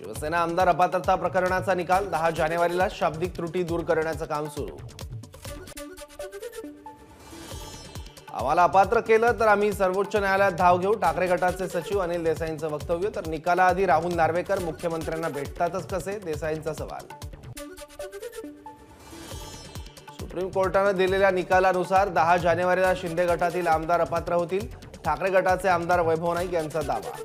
शिवसेना आमदार अपात्रता प्रकरणाचा निकाल 10 जानेवारीला शाब्दिक त्रुटी दूर करण्याचं काम सुरू। आम्हाला अपात्र केलं तर आम्ही सर्वोच्च न्यायालयात धाव घेऊ, ठाकरे गटाचे सचिव अनिल देसाईंचं वक्तव्य। तर निकालाआधी राहुल नार्वेकर मुख्यमंत्र्यांना भेटतातच कसे, देसाईंचा सवाल। सुप्रीम कोर्टाने दिलेल्या निकालानुसार 10 जानेवारीला शिंदे गटातील आमदार अपात्र होतील, ठाकरे गटाचे आमदार वैभव नाईक यांचा दावा।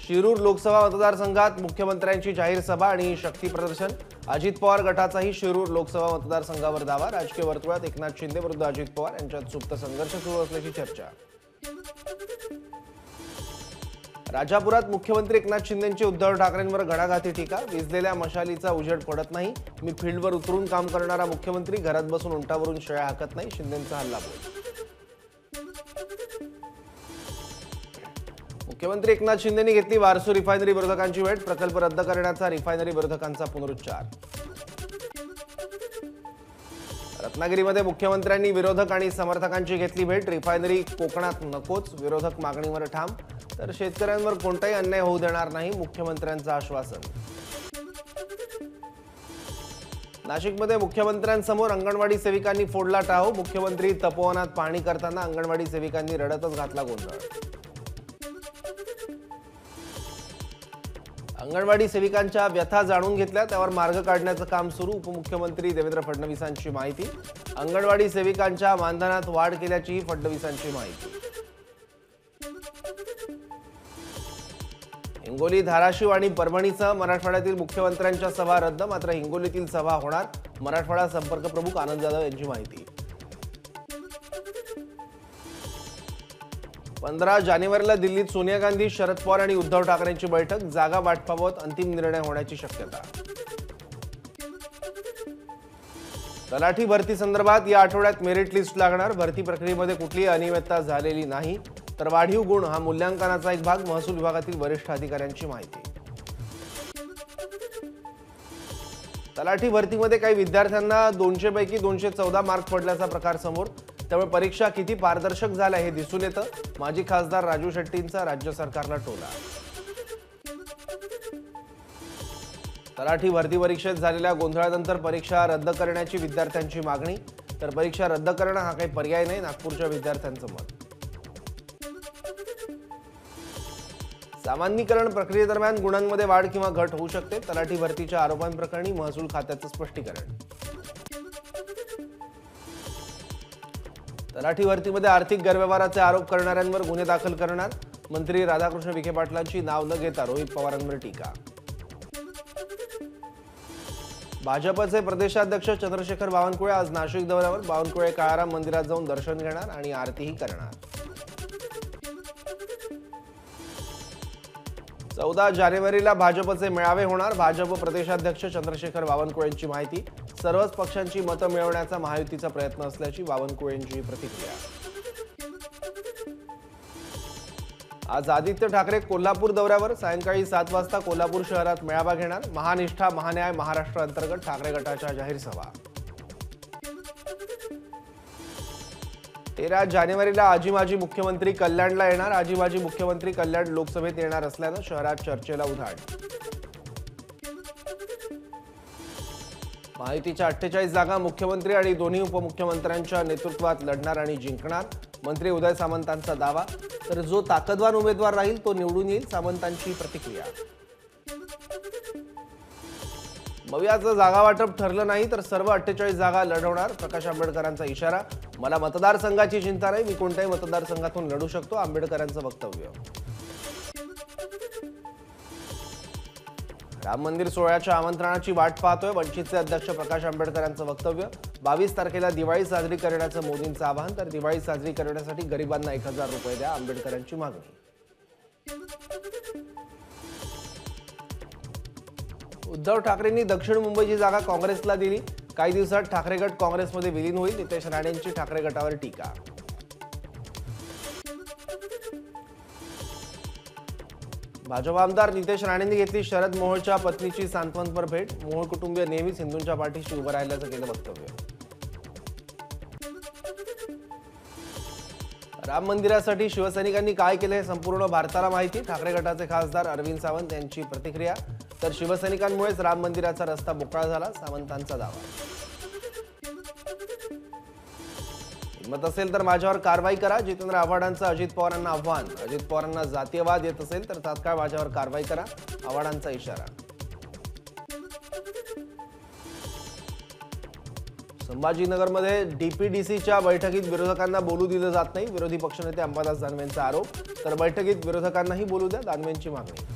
शिरूर लोकसभा मतदारसंघात मुख्यमंत्र्यांची जाहीर सभा आणि शक्ती प्रदर्शन। अजित पवार गटाचाही शिरूर लोकसभा मतदारसंघावर दावा। राजकीय वर्तुळात एकनाथ शिंदे विरुद्ध अजित पवार यांच्यात सुप्त संघर्ष सुरू असल्याची चर्चा। राजापुरात मुख्यमंत्री एकनाथ शिंदेंची उद्धव ठाकरेंवर घणाघाती टीका। विझलेल्या मशालीचा उजेड पडत नाही, मी फील्डवर उतरून काम करणारा मुख्यमंत्री, घरात बसून उंटावरून शेळ्या हाकत नाही, शिंदेंचा हल्लाबोल। मुख्यमंत्री एकनाथ शिंदेंनी घेतली वारसू रिफायनरी विरोधकांची भेट, प्रकल्प रद्द करण्याचा रिफायनरी विरोधकांचा पुनरुच्चार। रत्नागिरीमध्ये मुख्यमंत्र्यांनी विरोधक आणि समर्थकांची घेतली भेट, रिफायनरी कोकणात नकोच, विरोधक मागणीवर ठाम। तर शेतकऱ्यांवर कोणताही अन्याय होऊ देणार नाही, मुख्यमंत्र्यांचं आश्वासन। नाशिकमध्ये मुख्यमंत्र्यांसमोर अंगणवाडी सेविकांनी फोडला टाहो, मुख्यमंत्री तपोवनात पाहणी करताना अंगणवाडी सेविकांनी रडतच घातला गोंधळ। अंगणवाडी सेविकांच्या व्यथा जाणून घेतल्या, त्यावर मार्ग काढण्याचं काम सुरू। उपमुख्यमंत्री देवेंद्र फडणवीसांची माहिती, अंगणवाडी सेविकांच्या मानधनात वाढ केल्याची फडणवीसांची माहिती। हिंगोली, धाराशिव आणि परभणीसह मराठवाड्यातील मुख्यमंत्र्यांच्या सभा रद्द, मात्र हिंगोलीतील सभा होणार, मराठवाडा संपर्क प्रमुख आनंद जाधव यांची माहिती। 15 जानेवारीला दिल्लीत सोनिया गांधी, शरद पवार आणि उद्धव ठाकरेंची बैठक, जागा वाटपाबाबत अंतिम निर्णय होण्याची शक्यता। तलाठी भरती संदर्भात या आठवड्यात मेरिट लिस्ट लागणार, भरती प्रक्रियेमध्ये कुठलीही अनियमितता झालेली नाही, तर वाढीव गुण हा मूल्यांकनाचा एक भाग, महसूल विभागातील वरिष्ठ अधिकाऱ्यांची माहिती। तलाठी भरतीमध्ये काही विद्यार्थ्यांना 200 पैकी 214 मार्क पडल्याचा प्रकार समोर, त्यामुळे परीक्षा किती पारदर्शक झाल्या हे दिसून येतं। माजी खासदार राजू शेट्टींचा राज्य सरकारला टोला। तलाठी भरती परीक्षेत झालेल्या गोंधळानंतर परीक्षा रद्द करण्याची विद्यार्थ्यांची मागणी, तर परीक्षा रद्द करणं हा काही पर्याय नाही, नागपूरच्या विद्यार्थ्यांचं मत। सामान्यीकरण प्रक्रियेदरम्यान गुणांमध्ये वाढ किंवा घट होऊ शकते, तलाठी भरतीच्या आरोपांप्रकरणी महसूल खात्याचं स्पष्टीकरण। तलाठी भरतीमध्ये आर्थिक गैरव्यवहाराचे आरोप करणाऱ्यांवर गुन्हे दाखल करणार, मंत्री राधाकृष्ण विखे पाटलांची नाव न घेता रोहित पवारांवर टीका। भाजपचे प्रदेशाध्यक्ष चंद्रशेखर बावनकुळे आज नाशिक दौऱ्यावर, बावनकुळे काळाराम मंदिरात जाऊन दर्शन घेणार आणि आरतीही करणार। 14 जानेवारीला भाजपचे मेळावे होणार, भाजप प्रदेशाध्यक्ष चंद्रशेखर बावनकुळेंची माहिती, सर्वच पक्षांची मतं मिळवण्याचा महायुतीचा प्रयत्न असल्याची बावनकुळेंची प्रतिक्रिया। आज आदित्य ठाकरे कोल्हापूर दौऱ्यावर, सायंकाळी 7 वाजता कोल्हापूर शहरात मेळावा घेणार, महानिष्ठा महान्याय महाराष्ट्र अंतर्गत ठाकरे गटाच्या जाहीर सभा। 13 जानेवारीला आजी माजी मुख्यमंत्री कल्याणला येणार, आजी माजी मुख्यमंत्री कल्याण लोकसभेत येणार असल्यानं शहरात चर्चेला उधाण। महायुतीच्या 48 जागा मुख्यमंत्री आणि दोन्ही उपमुख्यमंत्र्यांच्या नेतृत्वात लढणार आणि जिंकणार, मंत्री उदय सामंतांचा दावा। तर जो ताकदवान उमेदवार राहील तो निवडून येईल, सामंतांची प्रतिक्रिया। मवियाचं जागा वाटप ठरलं नाही तर सर्व 48 जागा लढवणार, प्रकाश आंबेडकरांचा इशारा, मला मतदारसंघाची चिंता नाही, मी कोणत्याही मतदारसंघातून लढू शकतो, आंबेडकरांचं वक्तव्य। राम मंदिर सोहळ्याच्या आमंत्रणाची वाट पाहतोय, वंचितचे अध्यक्ष प्रकाश आंबेडकरांचं वक्तव्य। 22 तारखेला दिवाळी साजरी करण्याचं मोदींचं आवाहन, तर दिवाळी साजरी करण्यासाठी गरिबांना 1000 रुपये द्या, आंबेडकरांची मागणी। उद्धव ठाकरेंनी दक्षिण मुंबईची जागा काँग्रेसला दिली, काही दिवसात ठाकरे गट काँग्रेसमध्ये विलीन होईल, नितेश राणेंची ठाकरे गटावर टीका। भाजप आमदार नितेश राणेंनी घेतली शरद मोहोळच्या पत्नीची सांत्वनपर भेट, मोहोळ कुटुंबीय नेहमीच हिंदूंच्या पाठीशी उभं राहिल्याचं केलं वक्तव्य। राम मंदिरासाठी शिवसैनिकांनी काय केले हे संपूर्ण भारताला माहिती. ठाकरे गटाचे खासदार अरविंद सावंत यांची प्रतिक्रिया. तर शिवसैनिकांमुळेच राम मंदिराचा रस्ता मोकळा झाला, सावंतांचा दावा. हिंमत असेल तर माझ्यावर कारवाई करा, जितेंद्र आव्हाडांचं अजित पवारांना आव्हान. अजित पवारांना जातीयवाद येत असेल तर तात्काळ माझ्यावर कारवाई करा, आव्हाडांचा इशारा. संभाजीनगरमध्ये डीपीडीसीच्या बैठकीत विरोधकांना बोलू दिलं जात नाही, विरोधी पक्षनेते अंबादास दानवेंचा आरोप. तर बैठकीत विरोधकांनाही बोलू द्या, दानवेंची मागणी.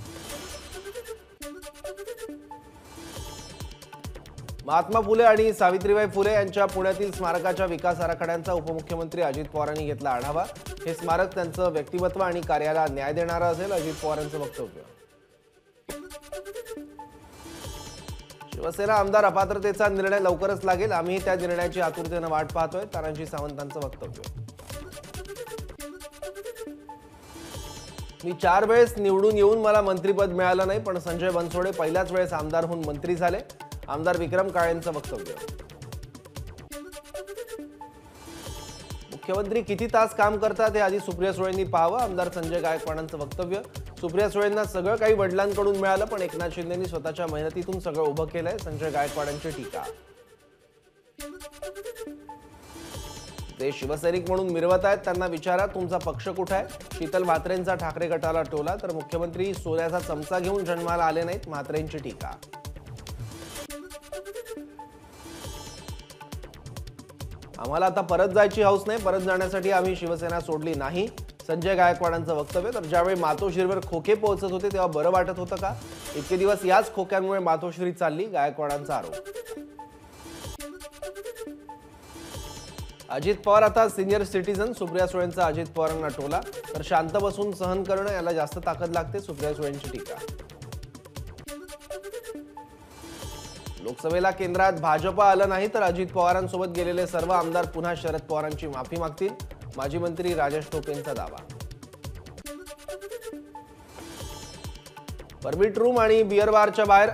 महात्मा फुले आणि सावित्रीबाई फुले यांच्या पुण्यातील स्मारकाच्या विकास आराखड्यांचा उपमुख्यमंत्री अजित पवारांनी घेतला आढावा. हे स्मारक त्यांचं व्यक्तिमत्व आणि कार्याला न्याय देणारं असेल, अजित पवारांचं वक्तव्य. शिवसेना आमदार अपात्रतेचा निर्णय लवकरच लागेल, आम्ही त्या निर्णयाची आतुरतेनं वाट पाहतोय, तानाजी सावंतांचं वक्तव्य. मी 4 वेळेस निवडून येऊन मला मंत्रिपद मिळालं नाही, पण संजय बनसोडे पहिल्याच वेळेस आमदार होऊन मंत्री झाले, आमदार विक्रम काळेंचं वक्तव्य. मुख्यमंत्री किती तास काम करतात हे आधी सुप्रिया सुळेंनी पाहावं, आमदार संजय गायकवाडांचं वक्तव्य. सुप्रिया सुळेंना सगळं काही वडिलांकडून मिळालं, पण एकनाथ शिंदेंनी स्वतःच्या मेहनतीतून सगळं उभं केलंय, संजय गायकवाडांची टीका. ते शिवसैनिक म्हणून मिरवत आहेत, त्यांना विचारा तुमचा पक्ष कुठे आहे. शीतल म्हात्रेंचा ठाकरे गटाला टोला. तर मुख्यमंत्री सोन्याचा चमचा घेऊन जन्माला आले नाहीत, म्हात्रेंची टीका. आम्हाला आता परत जायची हौस नाही, परत जाण्यासाठी आम्ही शिवसेना सोडली नाही, संजय गायकवाडांचं वक्तव्य. तर ज्यावेळी मातोश्रीवर खोके पोहोचत होते तेव्हा बरं वाटत होतं का? इतके दिवस याच खोक्यांमुळे मातोश्री चालली, गायकवाडांचा आरोप. अजित पवार आता सिनियर सिटीजन, सुप्रिया सुळेंचा अजित पवारांना टोला. तर शांत बसून सहन करणं याला जास्त ताकद लागते, सुप्रिया सुळेंची टीका. लोकसभेला केंद्रात भाजपा आलं नाही तर अजित पवारांसोबत गेलेले सर्व आमदार पुन्हा शरद पवारांची माफी मागतील, माजी मंत्री राजेश टोपेंचा दावा. परमिट रूम आणि बिअर बारच्या बाहेर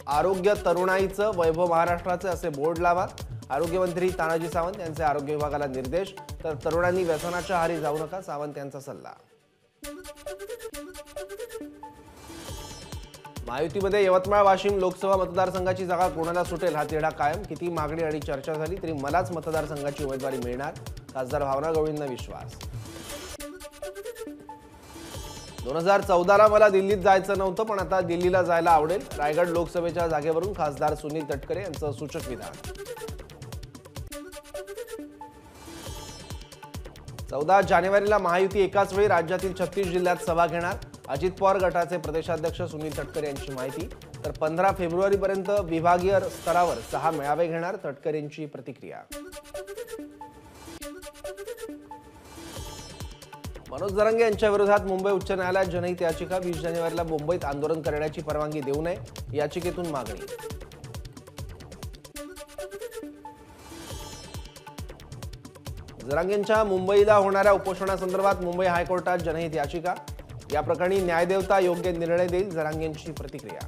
आरोग्य तरुणाईचं वैभव महाराष्ट्राचे असे बोर्ड लावा, आरोग्यमंत्री तानाजी सावंत यांचे आरोग्य विभागाला निर्देश. तर तरुणांनी व्यसनाच्या आहारी जाऊ नका, सावंत यांचा सल्ला. महायुतीमध्ये यवतमाळ वाशिम लोकसभा मतदारसंघाची जागा कोणाला सुटेल हा तिढा कायम. किती मागणी आणि चर्चा झाली तरी मलाच मतदारसंघाची उमेदवारी मिळणार, खासदार भावना गवळींना विश्वास. 2014ला मला दिल्लीत जायचं नव्हतं, पण आता दिल्लीला जायला आवडेल, रायगड लोकसभेच्या जागेवरून खासदार सुनील तटकरे यांचं सूचक विधान. 14 जानेवारीला महायुती एकाच वेळी राज्यातील 36 जिल्ह्यात सभा घेणार, अजित पवार गटाचे प्रदेशाध्यक्ष सुनील तटकरे यांची माहिती. तर 15 फेब्रुवारीपर्यंत विभागीय स्तरावर 6 मेळावे घेणार, तटकरेंची प्रतिक्रिया. मनोज जरांगे यांच्या विरोधात मुंबई उच्च न्यायालयात जनहित याचिका. 20 जानेवारीला मुंबईत आंदोलन करण्याची परवानगी देऊ नये, याचिकेतून मागणी. जरांगेंच्या मुंबईला होणाऱ्या उपोषणासंदर्भात मुंबई हायकोर्टात जनहित याचिका. या प्रकरणी न्यायदेवता योग्य निर्णय देईल, जरांगेंची प्रतिक्रिया.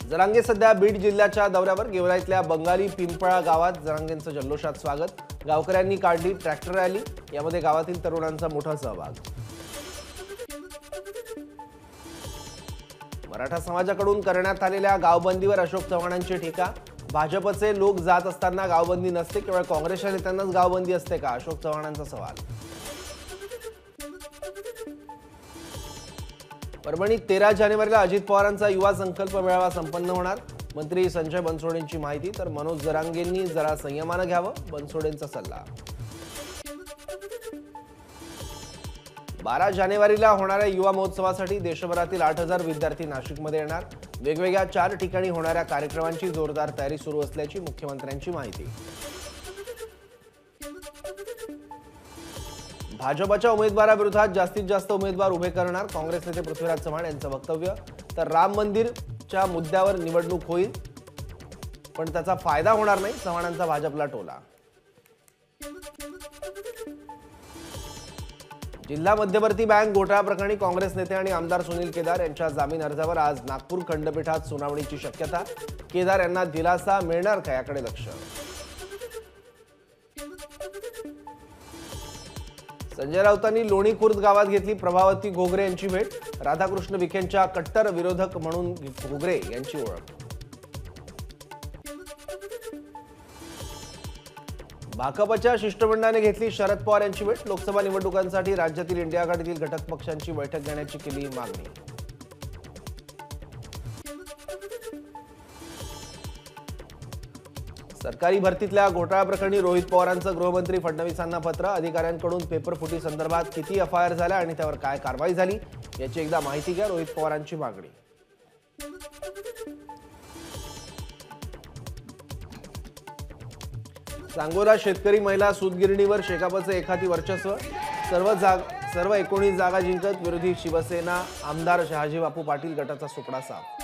जरांगे सध्या बीड जिल्ह्याच्या दौऱ्यावर. गेवराईतल्या बंगाली पिंपळा गावात जरांगेंचं जल्लोषात स्वागत. गावकऱ्यांनी काढली ट्रॅक्टर रॅली, यामध्ये गावातील तरुणांचा मोठा सहभाग. मराठा समाजाकडून करण्यात आलेल्या गावबंदीवर अशोक चव्हाणांची टीका. भाजपचे लोक जात असताना गावबंदी नसते, केवळ काँग्रेसच्या नेत्यांनाच गावबंदी असते का, अशोक चव्हाणांचा सवाल. परभणीत 13 जानेवारीला अजित पवारांचा युवा संकल्प मेळावा संपन्न होणार, मंत्री संजय बनसोडेंची माहिती. तर मनोज जरांगेंनी जरा संयमानं घ्यावं, बनसोडेंचा सल्ला. 12 जानेवारीला होणाऱ्या युवा महोत्सवासाठी देशभरातील 8,000 विद्यार्थी नाशिकमध्ये येणार. वेगवेगळ्या 4 ठिकाणी होणाऱ्या कार्यक्रमांची जोरदार तयारी सुरू असल्याची मुख्यमंत्र्यांची माहिती. भाजपच्या उमेदवाराविरोधात जास्तीत जास्त उमेदवार उभे करणार, काँग्रेस नेते पृथ्वीराज चव्हाण यांचं वक्तव्य. तर राम मंदिरच्या मुद्द्यावर निवडणूक होईल, पण त्याचा फायदा होणार नाही, चव्हाणांचा भाजपला टोला. जिल्हा मध्यवर्ती बँक घोटाळा प्रकरणी काँग्रेस नेते आणि आमदार सुनील केदार यांच्या जामीन अर्जावर आज नागपूर खंडपीठात सुनावणीची शक्यता. केदार यांना दिलासा मिळणार का, याकडे लक्ष. संजय राऊतांनी लोणी खुर्द गावात घेतली प्रभावती घोगरे यांची भेट. राधाकृष्ण विखेंच्या कट्टर विरोधक म्हणून घोगरे यांची ओळख. भाकपच्या शिष्टमंडळाने घेतली शरद पवार यांची भेट. लोकसभा निवडणुकांसाठी राज्यातील इंडिया आघाडीतील घटक पक्षांची बैठक घेण्याची केली मागणी. सरकारी भरतीतल्या घोटाळा प्रकरणी रोहित पवारांचं गृहमंत्री फडणवीसांना पत्र. अधिकाऱ्यांकडून पेपरफुटी संदर्भात किती एफआयआर झाल्या आणि त्यावर काय कारवाई झाली याची एकदा माहिती घ्या, रोहित पवारांची मागणी. सांगोला शेतकरी महिला सूतगिरणीवर शेकापचं एकाती वर्चस्व. सर्व 19 जागा जिंकत विरोधी शिवसेना आमदार शहाजी बापू पाटील गटाचा सुपडा साफ.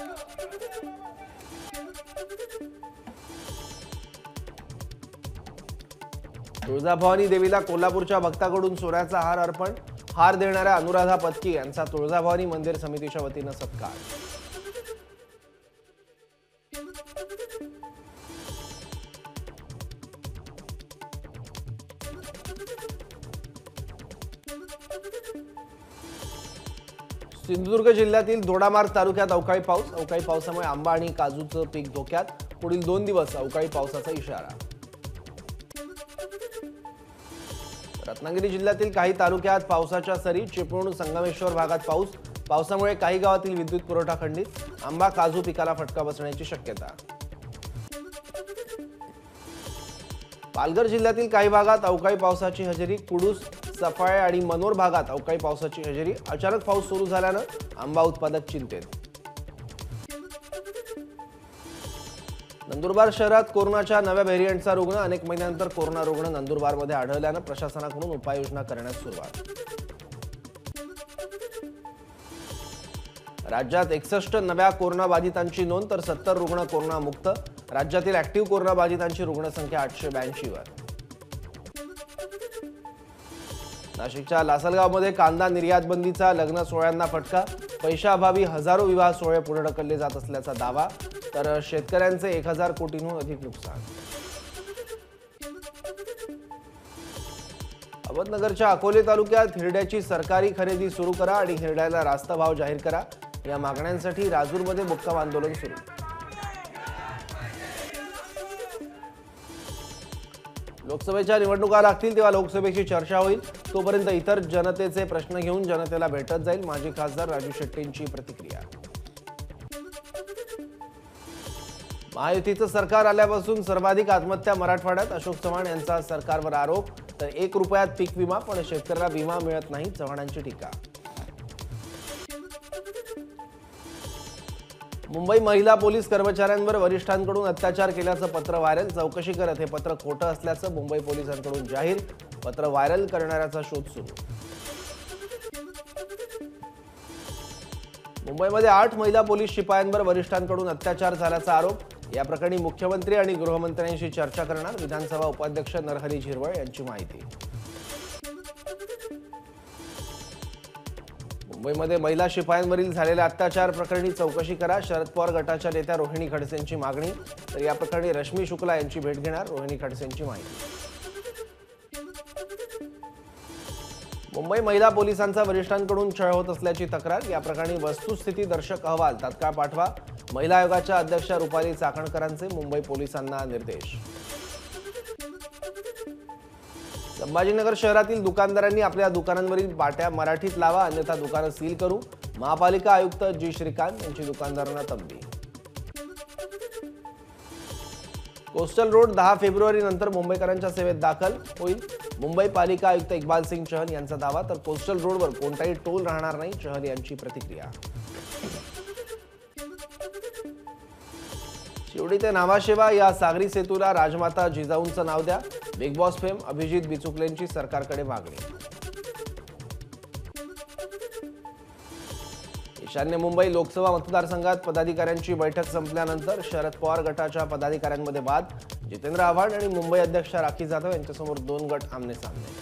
तुळजाभवानी देवीला कोल्हापूरच्या भक्ताकडून सोन्याचा हार अर्पण. हार देणाऱ्या अनुराधा पत्की यांचा तुळजाभवानी मंदिर समितीच्या वतीनं सत्कार. सिंधुदुर्ग जिल्ह्यातील दोडामार्ग तालुक्यात अवकाळी पाऊस. अवकाळी पावसामुळे आंबा आणि काजूचं पीक धोक्यात. पुढील 2 दिवस अवकाळी पावसाचा इशारा. रत्नागिरी जिल्ह्यातील काही तालुक्यात पावसाच्या सरी. चिपळूण संगमेश्वर भागात पावसामुळे काही गावातील विद्युत पुरवठा खंडित. आंबा काजू पिकाला फटका बसण्याची शक्यता. पालघर जिल्ह्यातील काही भागात अवकाळी पावसाची हजेरी. कुडूस, सफाळे आणि मनोर भागात अवकाळी पावसाची हजेरी. अचानक पाऊस सुरू झाल्यानं आंबा उत्पादक चिंतेत. नंदुरबार शहरात कोरोनाच्या नव्या व्हेरियंटचा रुग्ण. अनेक महिन्यानंतर कोरोना रुग्ण नंदुरबारमध्ये आढळल्यानं प्रशासनाकडून उपाययोजना करण्यास सुरुवात. राज्यात 61 नव्या कोरोनाबाधितांची नोंद तर 70 रुग्ण कोरोनामुक्त. राज्यातील ऍक्टिव्ह कोरोनाबाधितांची रुग्णसंख्या 882 वर. नाशिकच्या लासलगावमध्ये कांदा निर्यात बंदीचा लग्न सोहळ्यांना फटका. पैशाअभावी हजारो विवाह सोहळे पुढे ढकलले जात असल्याचा दावा. तर शेतकऱ्यांचे 1000 कोटींहून अधिक नुकसान. अहमदनगरच्या अकोले तालुक्यात हिरड्याची सरकारी खरेदी सुरू करा आणि हिरड्याला रास्त भाव जाहीर करा या मागण्यांसाठी राजूरमध्ये मुक्काम आंदोलन सुरू. लोकसभेच्या निवडणुका लागतील तेव्हा लोकसभेची चर्चा होईल. तोपर्यंत इतर जनतेचे प्रश्न घेऊन जनतेला भेटत जाईल. माजी खासदार राजू शेट्टींची प्रतिक्रिया. महायुतीचं सरकार आल्यापासून सर्वाधिक आत्महत्या मराठवाड्यात. अशोक चव्हाण यांचा सरकारवर आरोप. तर 1 रुपयात पीक विमा पण शेतकऱ्याला विमा मिळत नाही, चव्हाणांची टीका. मुंबई महिला पोलीस कर्मचाऱ्यांवर वरिष्ठांकडून अत्याचार केल्याचं पत्र व्हायरल. चौकशी करत हे पत्र खोटं असल्याचं मुंबई पोलिसांकडून जाहीर. पत्र व्हायरल करणाऱ्याचा शोध सुरू. मुंबईमध्ये 8 महिला पोलीस शिपायांवर वरिष्ठांकडून अत्याचार झाल्याचा आरोप. या प्रकरणी मुख्यमंत्री आणि गृहमंत्र्यांशी चर्चा करणार. विधानसभा उपाध्यक्ष नरहरी झिरवळ यांची माहिती. मुंबईमध्ये महिला शिपायांवरील झालेल्या अत्याचार प्रकरणी चौकशी करा. शरद पवार गटाच्या नेत्या रोहिणी खडसेंची मागणी. तर या प्रकरणी रश्मी शुक्ला यांची भेट घेणार. रोहिणी खडसेंची माहिती. मुंबई महिला पोलिसांचा वरिष्ठांकडून छळ होत असल्याची तक्रार. या प्रकरणी वस्तुस्थिती दर्शक अहवाल तात्काळ पाठवा. महिला आयोगाच्या अध्यक्षा रुपाली चाकणकरांचे मुंबई पोलिसांना निर्देश. संभाजीनगर शहरातील दुकानदारांनी आपल्या दुकानांवरील बाट्या मराठीत लावा, अन्यथा दुकानं सील करू. महापालिका आयुक्त जी श्रीकांत यांची दुकानदारांना तंबी. कोस्टल रोड 10 फेब्रुवारी नंतर मुंबईकरांच्या सेवेत दाखल होईल. मुंबई पालिका आयुक्त इक्बाल सिंग चहल यांचा दावा. तर कोस्टल रोडवर कोणताही टोल राहणार नाही, चहल यांची प्रतिक्रिया. शिवडी ते नावाशेवा या सागरी सेतूला राजमाता जिजाऊंचं नाव द्या. बिग बॉस फेम अभिजित बिचुकलेंची सरकारकडे मागणी. ईशान्य मुंबई लोकसभा मतदारसंघात पदाधिकाऱ्यांची बैठक संपल्यानंतर शरद पवार गटाच्या पदाधिकाऱ्यांमध्ये वाद. जितेंद्र आव्हाड आणि मुंबई अध्यक्ष राखी जाधव यांच्यासमोर 2 गट आमने-सामने.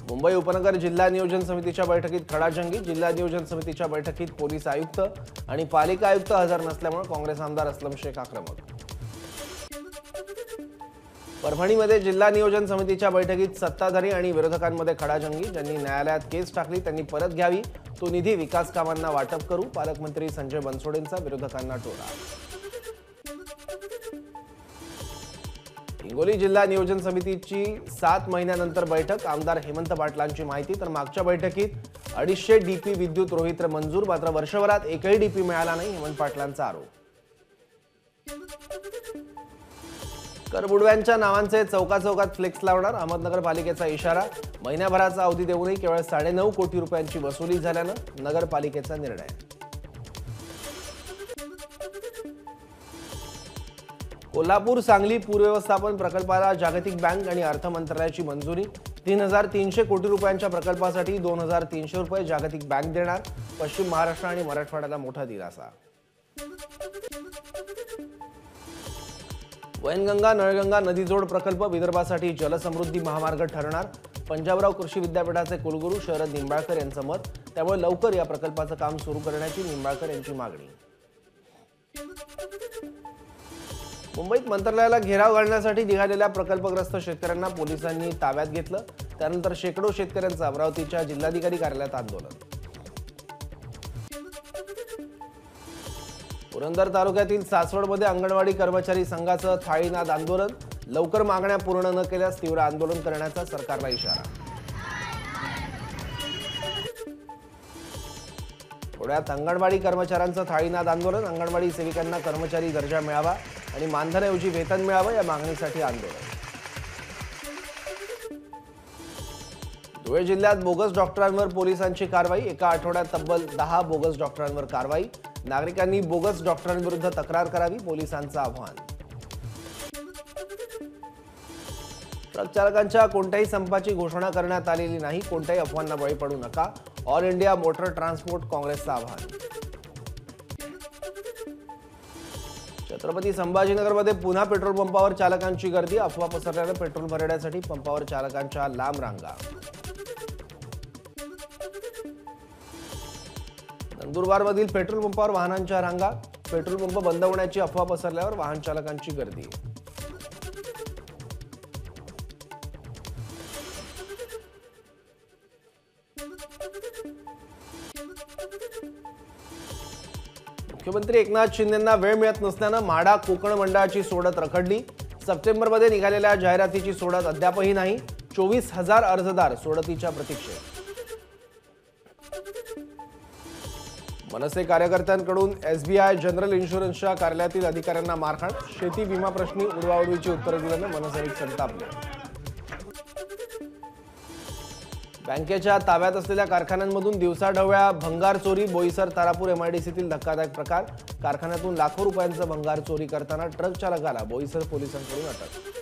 मुंबई उपनगर जिल्हा नियोजन समितीच्या बैठकीत खडाजंगी. जिल्हा नियोजन समितीच्या बैठकीत पोलीस आयुक्त आणि पालिका आयुक्त हजर नसल्यामुळे काँग्रेस आमदार असलम शेख आक्रमक. परभणीमध्ये जिल्हा नियोजन समितीच्या बैठकीत सत्ताधारी आणि विरोधकांमध्ये खडाजंगी. ज्यांनी न्यायालयात केस टाकली त्यांनी परत घ्यावी, तो निधी विकास कामांना वाटप करू. पालकमंत्री संजय बनसोडेंचा विरोधकांना टोला. हिंगोली जिल्हा नियोजन समितीची 7 महिन्यानंतर बैठक. आमदार हेमंत पाटलांची माहिती. तर मागच्या बैठकीत 250 डीपी विद्युत रोहित्र मंजूर, मात्र वर्षभरात एकही डीपी मिळाला नाही, हेमंत पाटलांचा आरोप. करबुडव्यांच्या नावांचे चौकाचौकात फ्लेक्स लावणार, अहमदनगर पालिकेचा इशारा. महिन्याभराचा अवधी देऊनही केवळ 9.5 कोटी रुपयांची वसुली झाल्यानं नगरपालिकेचा निर्णय. कोल्हापूर सांगली पूर व्यवस्थापन प्रकल्पाला जागतिक बँक आणि अर्थ मंत्रालयाची मंजुरी. 3,300 कोटी रुपयांच्या प्रकल्पासाठी 2,300 रुपये जागतिक बँक देणार. पश्चिम महाराष्ट्र आणि मराठवाड्याला मोठा दिलासा. वैनगंगा नळगंगा नदीजोड प्रकल्प विदर्भासाठी जलसमृद्धी महामार्ग ठरणार. पंजाबराव कृषी विद्यापीठाचे कुलगुरू शरद निंबाळकर यांचं मत. त्यामुळे लवकर या प्रकल्पाचं काम सुरू करण्याची निंबाळकर यांची मागणी. मुंबईत मंत्रालयाला घेराव घालण्यासाठी निघालेल्या प्रकल्पग्रस्त शेतकऱ्यांना पोलिसांनी ताब्यात घेतलं. त्यानंतर शेकडो शेतकऱ्यांचं अमरावतीच्या जिल्हाधिकारी कार्यालयात आंदोलन. पुरंदर तालुक्यातील सासवडमध्ये अंगणवाडी कर्मचारी संघाचं थाळीनाद आंदोलन. लवकर मागण्या पूर्ण न केल्यास तीव्र आंदोलन करण्याचा सरकारला इशारा. पुण्यात अंगणवाडी कर्मचाऱ्यांचं थाळीनाद आंदोलन. अंगणवाडी सेविकांना कर्मचारी दर्जा मिळावा आणि मानधनाऐवजी वेतन मिळावं या मागणीसाठी आंदोलन. धुळे जिल्ह्यात बोगस डॉक्टरांवर पोलिसांची कारवाई. एका आठवड्यात तब्बल 10 बोगस डॉक्टरांवर कारवाई. नागरिकांनी बोगस डॉक्टरांविरुद्ध तक्रार करावी, पोलिसांचं आवाहन. ट्रक चालकांच्या कोणत्याही संपाची घोषणा करण्यात आलेली नाही, कोणत्याही अफवांना बळी पडू नका, ऑल इंडिया मोटर ट्रान्सपोर्ट काँग्रेसचं आवाहन. छत्रपती संभाजीनगरमध्ये पुन्हा पेट्रोल पंपावर चालकांची गर्दी. अफवा पसरल्यानं पेट्रोल भरण्यासाठी पंपावर चालकांच्या लांब रांगा. नंदुरबारमधील पेट्रोल पंपावर वाहनांच्या रांगा. पेट्रोल पंप बंद होण्याची अफवा पसरल्यावर वाहन चालकांची गर्दी. मुख्यमंत्री एकनाथ शिंदेंना वेळ मिळत नसल्यानं म्हाडा कोकण मंडळाची सोडत रखडली. सप्टेंबरमध्ये निघालेल्या जाहिरातीची सोडत अद्यापही नाही. 24,000 अर्जदार सोडतीच्या प्रतीक्षेत. मनसे कार्यकर्त्यांकडून एसबीआय जनरल इन्शुरन्सच्या कार्यालयातील अधिकाऱ्यांना मारहाण. शेती विमा प्रश्नी उडवाउडवीची उत्तरं दिल्यानं मनसैनिक संतापले. बँकेच्या ताब्यात असलेल्या कारखान्यांमधून दिवसाढवळ्या भंगार चोरी. बोईसर तारापूर एमआयडीसीतील धक्कादायक प्रकार. कारखान्यातून लाखो रुपयांचं भंगार चोरी करताना ट्रक चालकाला बोईसर पोलिसांकडून अटक.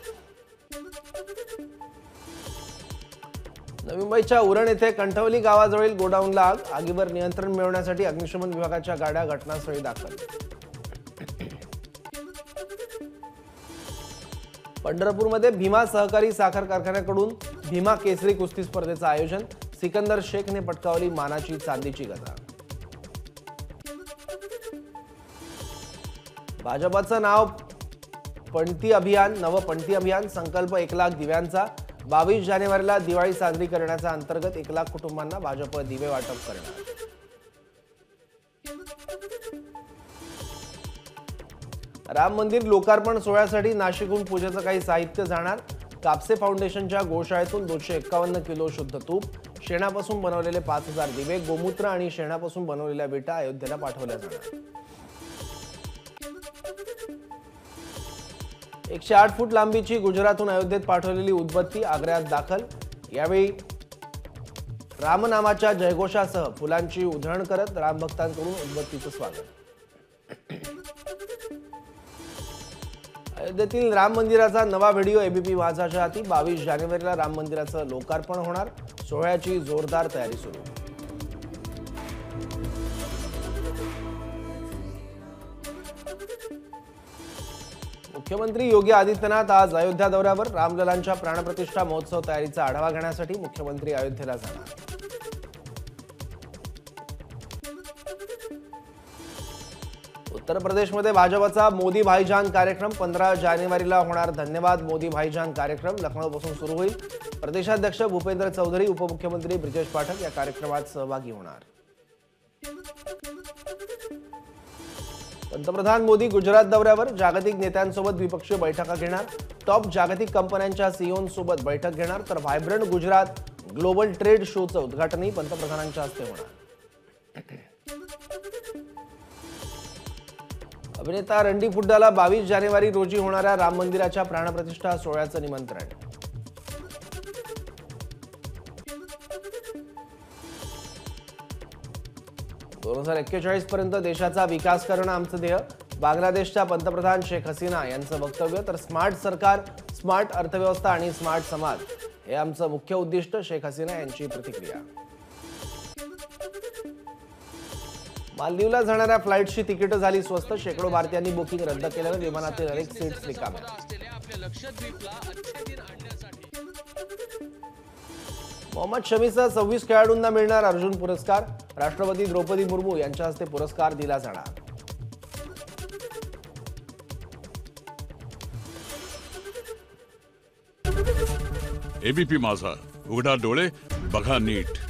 नवी मुंबईच्या उरण येथे कंठवली गावाजवळील गोडाऊनला आग. आगीवर नियंत्रण मिळवण्यासाठी अग्निशमन विभागाच्या गाड्या घटनास्थळी दाखल. पंढरपूरमध्ये भीमा सहकारी साखर कारखान्याकडून भीमा केसरी कुस्ती स्पर्धेचं आयोजन. सिकंदर शेखने पटकावली मानाची चांदीची गदा. भाजपचं नाव पणती अभियान. नवं पणती अभियान. संकल्प 1 लाख दिव्यांचा. 22 जानेवारीला दिवाळी साजरी करण्याचा अंतर्गत 1 लाख कुटुंबांना भाजप दिवे वाटप करणार. राम मंदिर लोकार्पण सोहळ्यासाठी नाशिकहून पूजेचं काही साहित्य जाणार. कापसे फाउंडेशनच्या गोशाळेतून 251 किलो शुद्ध तूप. शेणापासून बनवलेले 5,000 दिवे. गोमूत्र आणि शेणापासून बनवलेल्या विटा अयोध्येला पाठवल्या जाणार. 108 फूट लांबीची गुजरातहून अयोध्येत पाठवलेली उदबत्ती आग्र्यात दाखल. यावेळी रामनामाच्या जयघोषासह फुलांची उधळण करत रामभक्तांकडून उदबत्तीचं स्वागत. अयोध्येतील राम मंदिराचा नवा व्हिडिओ एबीपी माझाच्या हाती. 22 जानेवारीला राम मंदिराचं लोकार्पण होणार. सोहळ्याची जोरदार तयारी सुरू. मुख्यमंत्री योगी आदित्यनाथ आज अयोध्या दौऱ्यावर. रामललांच्या प्राणप्रतिष्ठा महोत्सव तयारीचा आढावा घेण्यासाठी मुख्यमंत्री अयोध्येला जाणार. उत्तर प्रदेशमध्ये भाजपचा मोदी भाईजान कार्यक्रम 15 जानेवारीला होणार. धन्यवाद मोदी भाईजान कार्यक्रम लखनौपासून सुरू होईल. प्रदेशाध्यक्ष भूपेंद्र चौधरी, उपमुख्यमंत्री ब्रिजेश पाठक या कार्यक्रमात सहभागी होणार. पंतप्रधान मोदी गुजरात दौऱ्यावर. जागतिक नेत्यांसोबत द्विपक्षीय बैठका घेणार. टॉप जागतिक कंपन्यांच्या सीईओंसोबत बैठक घेणार. तर व्हायब्रंट गुजरात ग्लोबल ट्रेड शोचं उद्घाटनही पंतप्रधानांच्या हस्ते होणार. अभिनेता रणदीप हुड्डाला 22 जानेवारी रोजी होणाऱ्या राम मंदिराच्या प्राणप्रतिष्ठा सोहळ्याचं निमंत्रण. 2041 पर्यंत देशाचा विकास करणं आमचं ध्येय. बांगलादेशच्या पंतप्रधान शेख हसीना यांचं वक्तव्य. तर स्मार्ट सरकार, स्मार्ट अर्थव्यवस्था आणि स्मार्ट समाज हे आमचं मुख्य उद्दिष्ट. शेख हसीना यांची प्रतिक्रिया. मालदीवला जाणाऱ्या फ्लाईटची तिकीटं झाली स्वस्त. शेकडो भारतीयांनी बुकिंग रद्द केल्यानं विमानातील अनेक सीट्स रिकाम्या. मोहम्मद शमीसह 26 खेळाडूंना मिळणार अर्जुन पुरस्कार. राष्ट्रपती द्रौपदी मुर्मू यांच्या हस्ते पुरस्कार दिला जाणार. एबीपी माझा, उघडा डोळे बघा नीट.